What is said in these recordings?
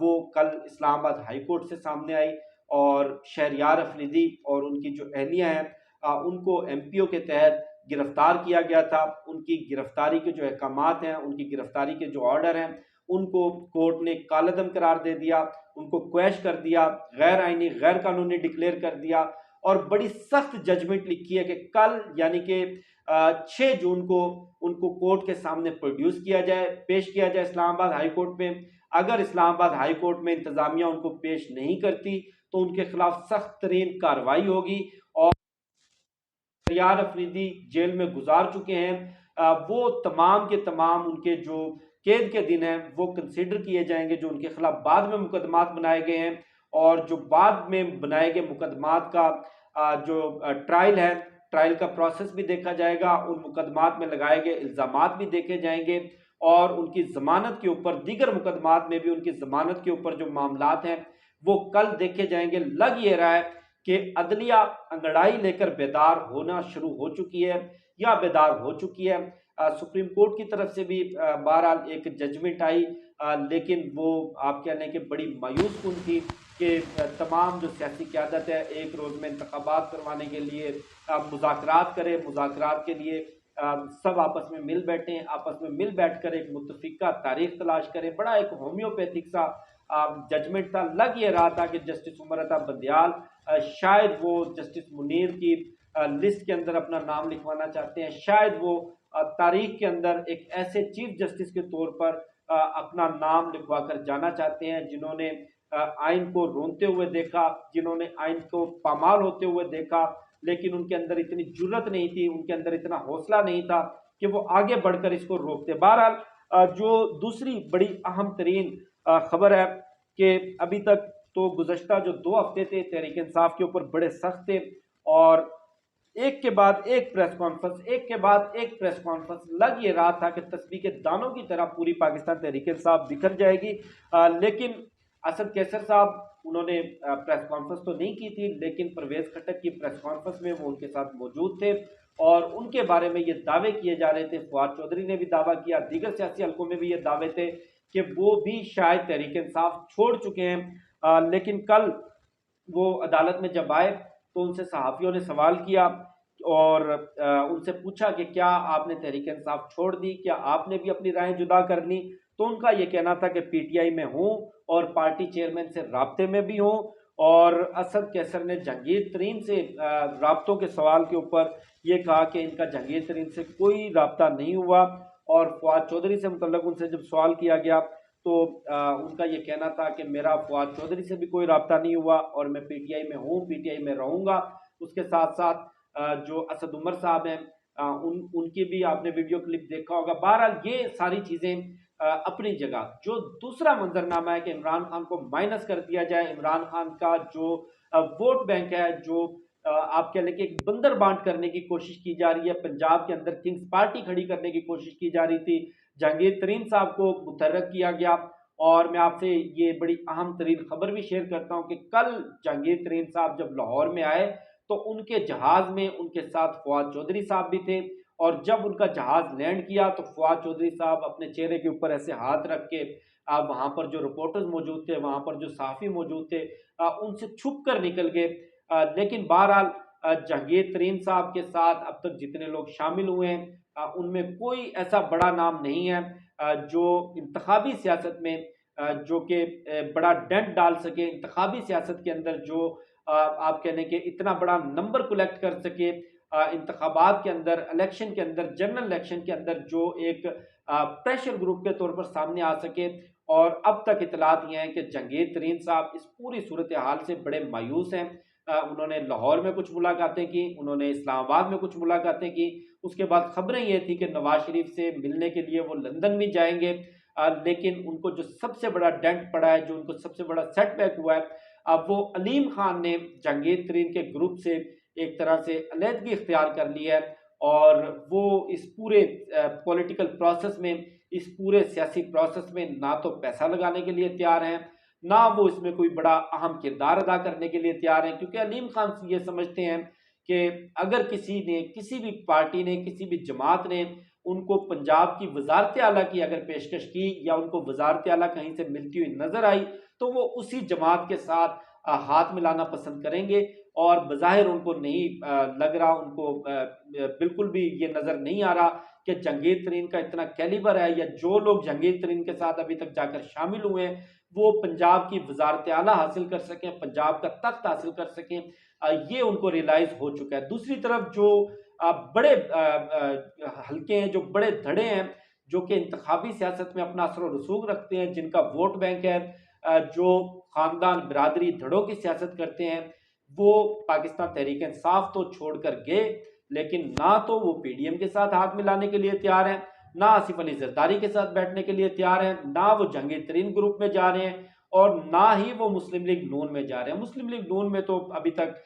وہ کل اسلام آباد ہائی کورٹ سے سامنے آئی، اور شہریار افریدی اور ان کی جو اہلیہ ہیں ان کو ایم پی او کے تحت گرفتار کیا گیا تھا۔ ان کی گرفتاری کے جو احکامات ہیں، ان کی گرفتاری کے جو آرڈر ہیں، ان کو کورٹ نے کالعدم قرار دے دیا، ان کو کویش کر دیا، غیر آئینی غیر قانونی ڈکلیئر کر دیا، اور بڑی سخت ججمنٹ لکھی ہے کہ کل یعنی کہ 6 جون کو ان کو کورٹ کے سامنے پروڈیوس کیا جائے، پیش کیا جائے اسلام آباد ہائی کورٹ میں۔ اگر اسلام آباد ہائی کورٹ میں انتظامیہ ان کو پیش نہیں کرتی تو ان کے خلاف سخت ترین کارروائی ہوگی، اور شہریار افریدی جیل میں گزار چکے ہیں، وہ تمام کے تمام ان کے جو قید کے دن ہیں وہ کنسیڈر کیے جائیں گے، جو ان کے خلاف بعد میں مقدمات بنائے گئے ہیں، اور جو بعد میں بنائے گئے مقدمات کا جو ٹرائل ہے، ٹرائل کا پروسیس بھی دیکھا جائے گا، ان مقدمات میں لگائے گئے الزامات بھی دیکھے جائیں گے، اور ان کی ضمانت کے اوپر دیگر مقدمات میں بھی ان کی ضمانت کے اوپر جو معاملات ہیں وہ کل دیکھے جائیں گے۔ لگ یہ رہا ہے کہ عدلیہ انگڑائی لے کر بیدار ہونا شروع ہو چکی ہے یا بیدار ہو چکی ہے۔ سپریم کورٹ کی طرف سے بھی بہرحال ایک ججمنٹ آئی، لیکن وہ آپ کہہ لیں کہ بڑی مایوس کن تھی کہ تمام جو سیاسی قیادت ہے ایک روز میں انتخابات کروانے کے لیے مذاکرات کرے، مذاکرات کے لیے سب آپس میں مل بیٹھیں، آپس میں مل بیٹھ کر ایک متفقہ تاریخ تلاش کریں۔ بڑا ایک ہومیوپیتھک سا ججمنٹ تھا۔ لگ یہ رہا تھا کہ جسٹس عمر عطا بندیال شاید وہ جسٹس منیر کی لسٹ کے اندر اپنا نام لکھوانا چاہتے ہیں، شاید وہ تاریخ کے اندر ایک ایسے چیف جسٹس کے طور پر اپنا نام لکھوا کر جانا چاہتے ہیں جنہوں نے آئین کو رونتے ہوئے دیکھا، جنہوں نے آئین کو پامال ہوتے ہوئے دیکھا، لیکن ان کے اندر اتنی جرت نہیں تھی، ان کے اندر اتنا حوصلہ نہیں تھا کہ وہ آگے بڑھ کر اس کو روکتے۔ بہرحال جو دوسری بڑی اہم ترین خبر ہے کہ ابھی تک تو گزشتہ جو 2 ہفتے تھے تحریک انصاف کے اوپر بڑے سخت تھے، اور ایک کے بعد ایک پریس کانفرنس، ایک کے بعد ایک پریس کانفرنس، لگ یہ رہا تھا کہ تسبیح کے دانوں کی طرح پوری پاکستان تحریک انصاف بکھر جائے گی، لیکن اسد کیسر صاحب انہوں نے پریس کانفرنس تو نہیں کی تھی، لیکن پرویز خٹک کی پریس کانفرنس میں وہ ان کے ساتھ موجود تھے، اور ان کے بارے میں یہ دعوے کیے جا رہے تھے، فواد چودھری نے بھی دعویٰ کیا، دیگر سیاسی حلقوں میں بھی یہ دعوے تھے کہ وہ بھی شاید تحریک انصاف چھوڑ چکے ہیں، لیکن کل وہ عدالت میں جب آئے تو ان سے صحافیوں نے سوال کیا اور ان سے پوچھا کہ کیا آپ نے تحریک انصاف چھوڑ دی، کیا آپ نے بھی اپنی رائے جدا کر لی؟ تو ان کا یہ کہنا تھا کہ پی ٹی آئی میں ہوں اور پارٹی چیئرمین سے رابطے میں بھی ہوں، اور اسد کیسر نے جہانگیر ترین سے رابطوں کے سوال کے اوپر یہ کہا کہ ان کا جہانگیر ترین سے کوئی رابطہ نہیں ہوا، اور فواد چودھری سے متعلق ان سے جب سوال کیا گیا تو ان کا یہ کہنا تھا کہ میرا فواد چودھری سے بھی کوئی رابطہ نہیں ہوا، اور میں پی ٹی آئی میں ہوں، پی ٹی آئی میں رہوں گا۔ اس کے ساتھ ساتھ جو اسد عمر صاحب ہیں ان کی بھی آپ نے ویڈیو کلپ دیکھا ہوگا۔ بہرحال یہ ساری چیزیں اپنی جگہ، جو دوسرا منظرنامہ ہے کہ عمران خان کو مائنس کر دیا جائے، عمران خان کا جو ووٹ بینک ہے، جو آپ کہہ لیں کہ ایک بندر بانٹ کرنے کی کوشش کی جا رہی ہے، پنجاب کے اندر کنگز پارٹی کھڑی کرنے کی کوشش کی جا رہی تھی، جہانگیر ترین صاحب کو متحرک کیا گیا۔ اور میں آپ سے یہ بڑی اہم ترین خبر بھی شیئر کرتا ہوں کہ کل جہانگیر ترین صاحب جب لاہور میں آئے تو ان کے جہاز میں ان کے ساتھ فواد چودھری صاحب بھی تھے، اور جب ان کا جہاز لینڈ کیا تو فواد چودھری صاحب اپنے چہرے کے اوپر ایسے ہاتھ رکھ کے وہاں پر جو رپورٹرز موجود تھے، وہاں پر جو صحافی موجود تھے، ان سے چھپ کر نکل گئے۔ لیکن بہرحال جہانگیر ترین صاحب کے ساتھ اب تک جتنے لوگ شامل ہوئے ہیں ان میں کوئی ایسا بڑا نام نہیں ہے جو انتخابی سیاست میں جو کہ بڑا ڈنٹ ڈال سکے، انتخابی سیاست کے اندر جو آپ کہنے کہ اتنا بڑا نمبر کلیکٹ کر سکے، انتخابات کے اندر، الیکشن کے اندر، جنرل الیکشن کے اندر جو ایک پریشر گروپ کے طور پر سامنے آ سکے۔ اور اب تک اطلاعات یہ ہیں کہ جہانگیر ترین صاحب اس پوری صورتحال سے بڑے مایوس ہیں۔ انہوں نے لاہور میں کچھ ملاقاتیں کی، انہوں نے اسلام آباد میں کچھ ملاقاتیں کی، اس کے بعد خبریں یہ تھی کہ نواز شریف سے ملنے کے لیے وہ لندن بھی جائیں گے، لیکن ان کو جو سب سے بڑا ڈنٹ پڑا ہے، جو ان کو سب سے بڑا سیٹ بیک ہوا ہے، اب وہ علیم خان نے جہانگیر ترین کے گروپ سے ایک طرح سے علیحدگی اختیار کر لی ہے، اور وہ اس پورے پولیٹیکل پروسیس میں، اس پورے سیاسی پروسیس میں نہ تو پیسہ لگانے کے لیے تیار ہیں، نہ وہ اس میں کوئی بڑا اہم کردار ادا کرنے کے لیے تیار ہیں، کیونکہ علیم خان یہ سمجھتے ہیں کہ اگر کسی نے، کسی بھی پارٹی نے، کسی بھی جماعت نے ان کو پنجاب کی وزارت اعلیٰ کی اگر پیشکش کی یا ان کو وزارت اعلیٰ کہیں سے ملتی ہوئی نظر آئی تو وہ اسی جماعت کے ساتھ ہاتھ ملانا پسند کریں گے، اور بظاہر ان کو نہیں لگ رہا، ان کو بالکل بھی یہ نظر نہیں آ رہا کہ جہانگیر ترین کا اتنا کیلیبر ہے، یا جو لوگ جہانگیر ترین کے ساتھ ابھی تک جا کر شامل ہوئے ہیں وہ پنجاب کی وزارت اعلیٰ حاصل کر سکیں، پنجاب کا تخت حاصل کر سکیں، یہ ان کو ریلائز ہو چکا ہے۔ دوسری طرف جو بڑے حلقے ہیں، جو بڑے دھڑے ہیں، جو کہ انتخابی سیاست میں اپنا اثر و رسوخ رکھتے ہیں، جن کا ووٹ بینک ہے، جو خاندان برادری دھڑوں کی سیاست کرتے ہیں، وہ پاکستان تحریک انصاف تو چھوڑ کر گئے، لیکن نہ تو وہ پی ڈی ایم کے ساتھ ہاتھ ملانے کے لیے تیار ہیں، نہ آصف علی زرداری کے ساتھ بیٹھنے کے لیے تیار ہیں، نہ وہ جہانگیر ترین گروپ میں جا رہے ہیں، اور نہ ہی وہ مسلم لیگ نون میں جا رہے ہیں۔ مسلم لیگ نون میں تو ابھی تک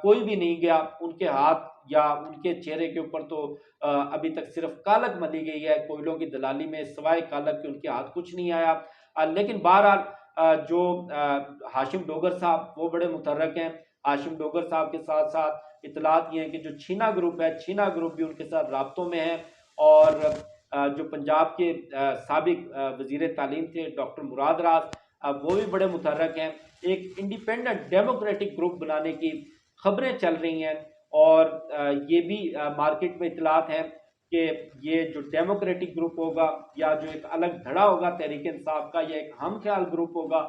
کوئی بھی نہیں گیا، ان کے ہاتھ یا ان کے چہرے کے اوپر تو ابھی تک صرف کالک ملی گئی ہے، کوئلوں کی دلالی میں سوائے کالک کے ان کے ہاتھ کچھ نہیں آیا۔ لیکن بہرحال جو ہاشم ڈوگر صاحب وہ بڑے متحرک ہیں، ہاشم ڈوگر صاحب کے ساتھ ساتھ اطلاعات یہ ہیں کہ جو چھینا گروپ ہے، چھینا گروپ بھی ان کے ساتھ رابطوں میں ہے، اور جو پنجاب کے سابق وزیر تعلیم تھے ڈاکٹر مراد راز، وہ بھی بڑے متحرک ہیں۔ ایک انڈیپینڈنٹ ڈیموکریٹک گروپ بنانے کی خبریں چل رہی ہیں، اور یہ بھی مارکیٹ میں اطلاعات ہیں کہ یہ جو ڈیموکریٹک گروپ ہوگا، یا جو ایک الگ دھڑا ہوگا تحریک انصاف کا، یا ایک ہم خیال گروپ ہوگا،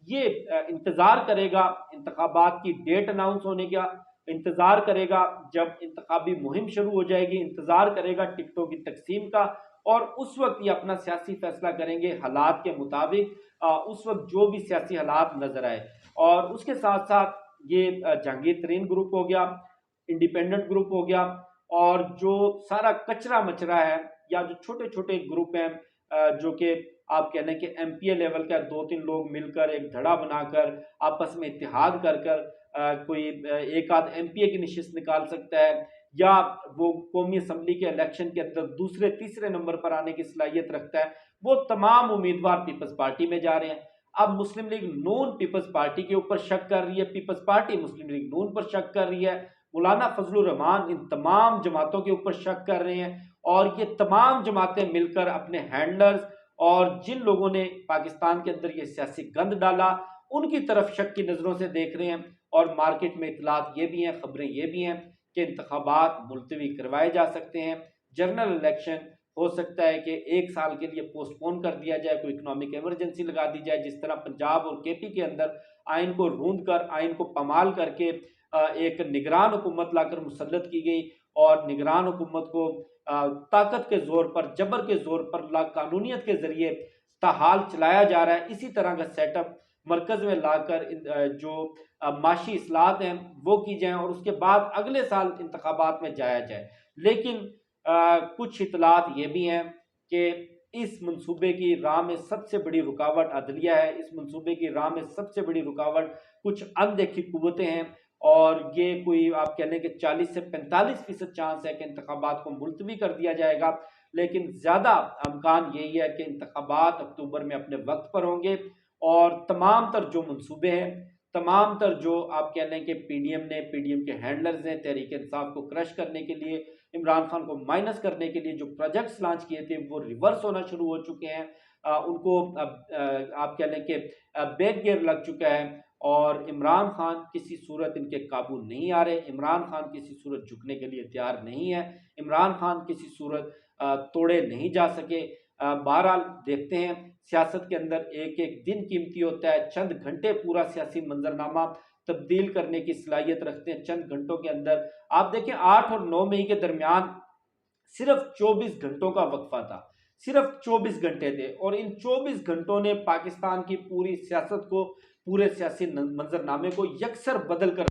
یہ انتظار کرے گا انتخابات کی ڈیٹ اناؤنس ہونے کا، انتظار کرے گا جب انتخابی مہم شروع ہو جائے گی، انتظار کرے گا ٹکٹوں کی تقسیم کا، اور اس وقت یہ اپنا سیاسی فیصلہ کریں گے حالات کے مطابق، اس وقت جو بھی سیاسی حالات نظر آئے۔ اور اس کے ساتھ ساتھ یہ جہانگیر ترین گروپ ہو گیا، انڈیپینڈنٹ گروپ ہو گیا، اور جو سارا کچرا مچرا ہے، یا جو چھوٹے چھوٹے گروپ ہیں جو کہ آپ کہہ لیں کہ ایم پی اے لیول کا 2-3 لوگ مل کر ایک دھڑا بنا کر آپس میں اتحاد کر کر کوئی ایک آدھ ایم پی اے کی نشست نکال سکتا ہے، یا وہ قومی اسمبلی کے الیکشن کے اندر دوسرے تیسرے نمبر پر آنے کی صلاحیت رکھتا ہے، وہ تمام امیدوار پیپلز پارٹی میں جا رہے ہیں۔ اب مسلم لیگ نون پیپلز پارٹی کے اوپر شک کر رہی ہے، پیپلز پارٹی مسلم لیگ نون پر شک کر رہی ہے، مولانا فضل الرحمان ان تمام جماعتوں کے اوپر شک کر رہے ہیں، اور یہ تمام جماعتیں مل کر اپنے ہینڈلرز اور جن لوگوں نے پاکستان کے اندر یہ سیاسی گند ڈالا ان کی طرف شک کی نظروں سے دیکھ رہے ہیں۔ اور مارکیٹ میں اطلاعات یہ بھی ہیں، خبریں یہ بھی ہیں کہ انتخابات ملتوی کروائے جا سکتے ہیں، جنرل الیکشن ہو سکتا ہے کہ 1 سال کے لیے پوسٹ پون کر دیا جائے، کوئی اکنامک ایمرجنسی لگا دی جائے، جس طرح پنجاب اور کے پی کے اندر آئین کو روند کر، آئین کو پامال کر کے ایک نگران حکومت لا کر مسلط کی گئی، اور نگران حکومت کو طاقت کے زور پر، جبر کے زور پر، لا قانونیت کے ذریعے تاحال چلایا جا رہا ہے۔ اسی طرح کا سیٹ اپ مرکز میں لا کر جو معاشی اصلاحات ہیں وہ کی جائیں، اور اس کے بعد اگلے سال انتخابات میں جایا جائے۔ لیکن کچھ اطلاعات یہ بھی ہیں کہ اس منصوبے کی راہ میں سب سے بڑی رکاوٹ عدلیہ ہے، اس منصوبے کی راہ میں سب سے بڑی رکاوٹ کچھ اندیکھی قوتیں ہیں، اور یہ کوئی آپ کہہ لیں کہ 40 سے 45% چانس ہے کہ انتخابات کو ملتوی کر دیا جائے گا، لیکن زیادہ امکان یہی ہے کہ انتخابات اکتوبر میں اپنے وقت پر ہوں گے، اور تمام تر جو منصوبے ہیں، تمام تر جو آپ کہہ لیں کہ پی ڈی ایم کے ہینڈلرز ہیں تحریک انصاف کو کرش کرنے کے لیے، عمران خان کو مائنس کرنے کے لیے جو پروجیکٹس لانچ کیے تھے وہ ریورس ہونا شروع ہو چکے ہیں، ان کو آپ کہہ لیں کہ بیک گیئر لگ چکا ہے، اور عمران خان کسی صورت ان کے قابو نہیں آ رہے، عمران خان کسی صورت جھکنے کے لیے تیار نہیں ہے، عمران خان کسی صورت توڑے نہیں جا سکے۔ بہرحال دیکھتے ہیں، سیاست کے اندر ایک ایک دن قیمتی ہوتا ہے، چند گھنٹے پورا سیاسی منظرنامہ تبدیل کرنے کی صلاحیت رکھتے ہیں، چند گھنٹوں کے اندر۔ آپ دیکھیں 8 اور 9 مئی کے درمیان صرف 24 گھنٹوں کا وقفہ تھا، صرف 24 گھنٹے تھے، اور ان 24 گھنٹوں نے پاکستان کی پوری سیاست کو، پورے سیاسی منظرنامے کو یکسر بدل کر